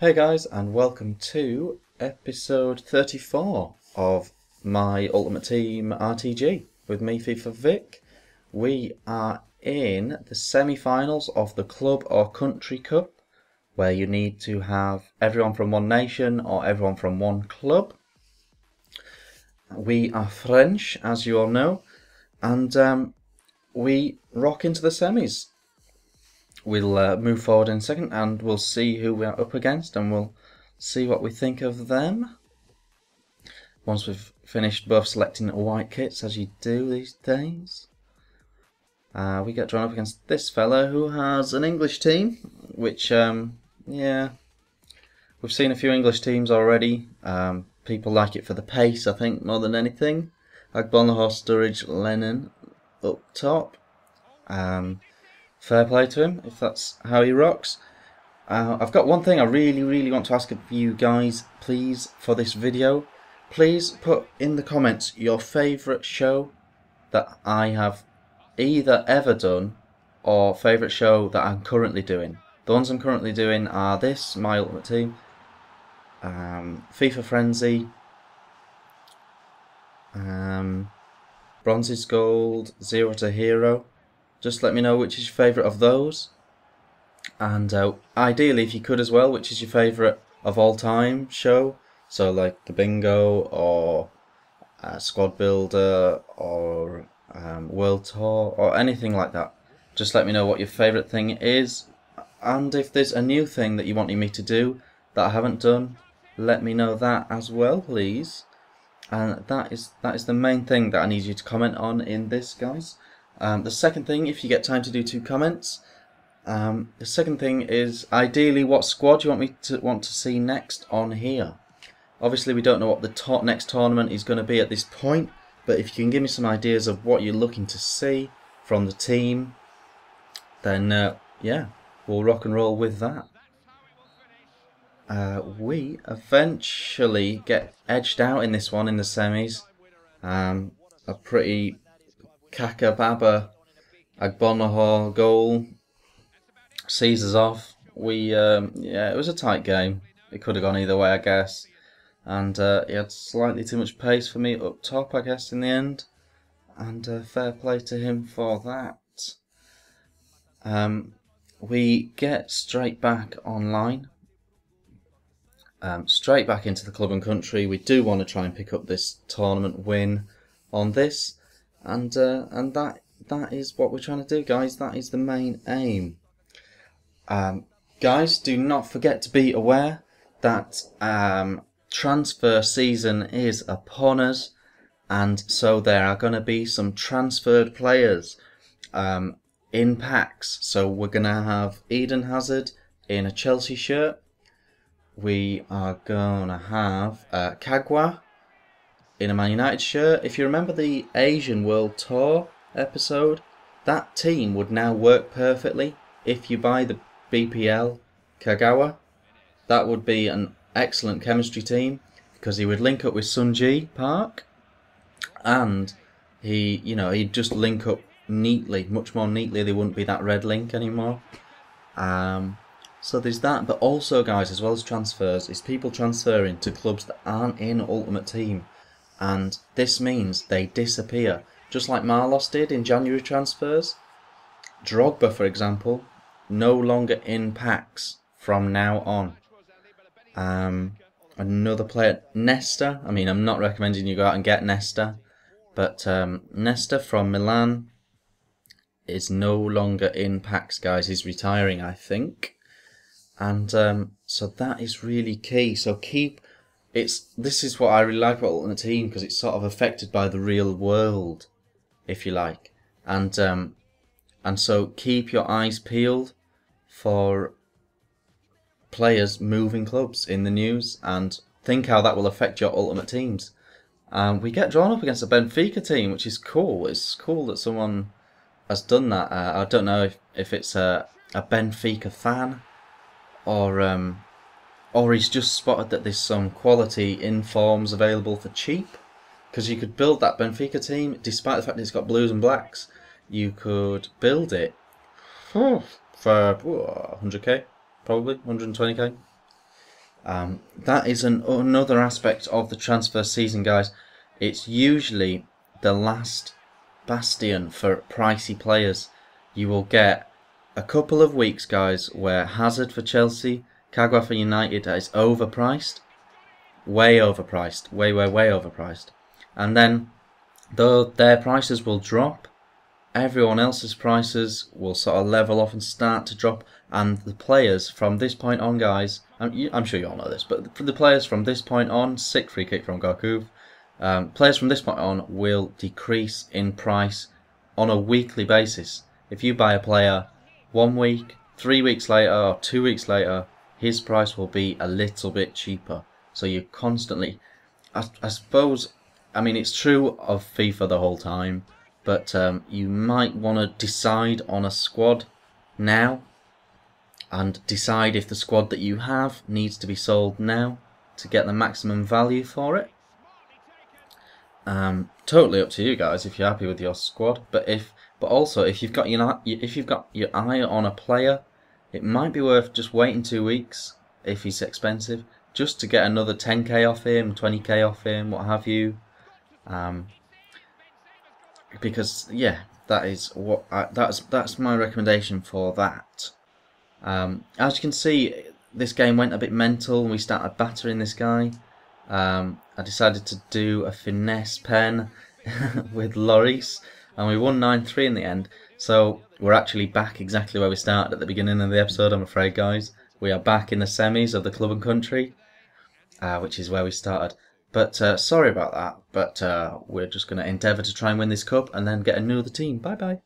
Hey guys, and welcome to episode 34 of my Ultimate Team RTG with me, FIFA Vic. We are in the semi-finals of the Club or Country Cup, where you need to have everyone from one nation or everyone from one club. We are French, as you all know, and we rock into the semis. We'll move forward in a second and we'll see who we are up against and we'll see what we think of them. Once we've finished both selecting white kits, as you do these days. We get drawn up against this fella who has an English team, which, yeah, we've seen a few English teams already. People like it for the pace, I think, more than anything. Agbonlahor, Sturridge, Lennon up top. Fair play to him, if that's how he rocks. I've got one thing I really want to ask of you guys, please, for this video. Please put in the comments your favourite show that I have either ever done or favourite show that I'm currently doing. The ones I'm currently doing are this, My Ultimate Team, FIFA Frenzy, Bronze is Gold, Zero to Hero. Just let me know which is your favourite of those, and ideally, if you could as well, which is your favourite of all time show. So like the Bingo or Squad Builder or World Tour or anything like that. Just let me know what your favourite thing is, and if there's a new thing that you want me to do that I haven't done, let me know that as well, please. And that is the main thing that I need you to comment on in this, guys. The second thing, if you get time to do 2 comments, the second thing is ideally what squad you want to see next on here. Obviously we don't know what the next tournament is going to be at this point, but if you can give me some ideas of what you're looking to see from the team, then yeah, we'll rock and roll with that. We eventually get edged out in this one in the semis. A pretty Kaka Baba Agbonlahor goal sees us off. Yeah, it was a tight game. It could have gone either way, I guess. And he had slightly too much pace for me up top, I guess, in the end. And fair play to him for that. We get straight back online. Straight back into the club and country. We do want to try and pick up this tournament win on this. And that is what we're trying to do, guys. That is the main aim. Guys, do not forget to be aware that transfer season is upon us, and so there are going to be some transferred players in packs. So we're going to have Eden Hazard in a Chelsea shirt. We are going to have Kagwa in a Man United shirt. If you remember the Asian World Tour episode, that team would now work perfectly if you buy the BPL Kagawa. That would be an excellent chemistry team because he would link up with Sunji Park, and he'd just link up neatly, much more neatly. There wouldn't be that red link anymore. So there's that, but also, guys, as well as transfers, is people transferring to clubs that aren't in Ultimate Team. And this means they disappear, just like Marlos did in January transfers. Drogba, for example, no longer in packs from now on. Another player, Nesta. I mean, I'm not recommending you go out and get Nesta, but Nesta from Milan is no longer in packs, guys. He's retiring, I think. And so that is really key. So this is what I really like about Ultimate Team, because it's sort of affected by the real world, if you like. And so keep your eyes peeled for players moving clubs in the news, and think how that will affect your Ultimate Teams. We get drawn up against a Benfica team, which is cool. It's cool that someone has done that. I don't know if it's a Benfica fan, or he's just spotted that there's some quality informs available for cheap, because you could build that Benfica team, despite the fact that it's got blues and blacks. You could build it for 100k, probably 120k. That is another aspect of the transfer season, guys. It's usually the last bastion for pricey players. You will get a couple of weeks, guys, where Hazard for Chelsea, Kagawa for United is overpriced. Way overpriced. Way overpriced. And then, though their prices will drop, everyone else's prices will sort of level off and start to drop, and the players from this point on, guys, I'm sure you all know this, but for the players from this point on, sick free kick from Goku, players from this point on will decrease in price on a weekly basis. If you buy a player 1 week, 3 weeks later, or 2 weeks later, his price will be a little bit cheaper. So you constantly, I suppose, I mean, it's true of FIFA the whole time, but you might want to decide on a squad now and decide if the squad that you have needs to be sold now to get the maximum value for it. Totally up to you guys if you're happy with your squad, but also if you've got your eye on a player, it might be worth just waiting 2 weeks if he's expensive, just to get another 10k off him, 20k off him, what have you. Because yeah, that is what that's my recommendation for that. As you can see, this game went a bit mental and we started battering this guy. I decided to do a finesse pen with Lloris, and we won 9-3 in the end. So we're actually back exactly where we started at the beginning of the episode, I'm afraid, guys. We are back in the semis of the club and country, which is where we started. But sorry about that, but we're just going to endeavour to try and win this cup and then get another team. Bye-bye.